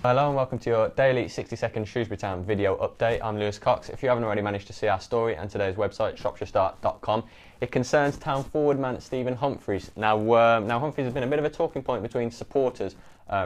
Hello and welcome to your daily 60-second Shrewsbury Town video update. I'm Lewis Cox. If you haven't already managed to see our story and today's website, shropshirestart.com, it concerns Town forward man Stephen Humphreys. Now Humphreys has been a bit of a talking point between supporters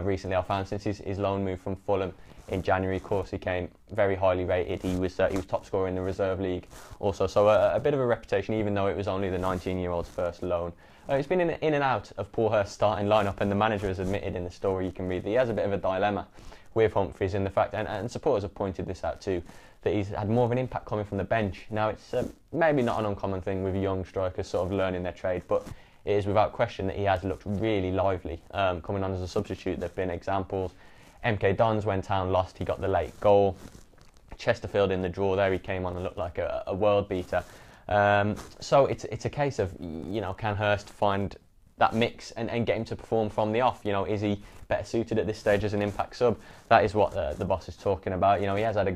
recently, I found, since his loan move from Fulham in January. Of course, he came very highly rated. He was top scorer in the reserve league also, so a bit of a reputation, even though it was only the 19-year-old's first loan. He's been in and out of Paulhurst's starting lineup, and the manager has admitted in the story you can read that he has a bit of a dilemma with Humphreys in the fact, and supporters have pointed this out too, that he's had more of an impact coming from the bench. Now, it's maybe not an uncommon thing with young strikers sort of learning their trade, but it is without question that he has looked really lively coming on as a substitute. There have been examples. MK Dons, when Town lost, he got the late goal. Chesterfield in the draw there, he came on and looked like a world beater. So it's a case of, can Hurst find that mix and get him to perform from the off? Is he better suited at this stage as an impact sub? That is what the boss is talking about. He has had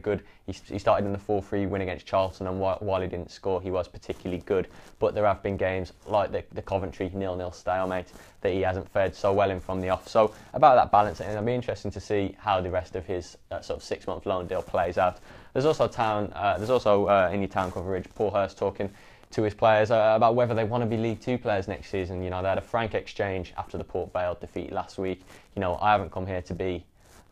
he started in the 4-3 win against Charlton, and while he didn't score, he was particularly good. But there have been games like the Coventry 0-0 stalemate that he hasn't fared so well in from the off. So about that balance, and it'll be interesting to see how the rest of his sort of 6-month loan deal plays out. There's also in your Town coverage, Paul Hurst talking to his players about whether they want to be League Two players next season. They had a frank exchange after the Port Vale defeat last week. I haven't come here to be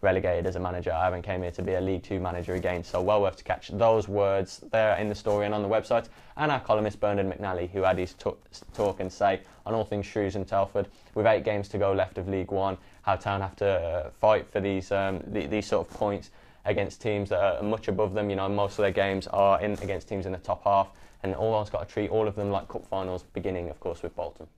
relegated as a manager. I haven't came here to be a League Two manager again. So well worth to catch those words there in the story and on the website. And our columnist Bernard McNally, who had his talk and say on all things Shrews and Telford, with 8 games to go left of League One, how Town have to fight for these sort of points against teams that are much above them. Most of their games are against teams in the top half, and all one's got to treat all of them like cup finals, beginning, of course, with Bolton.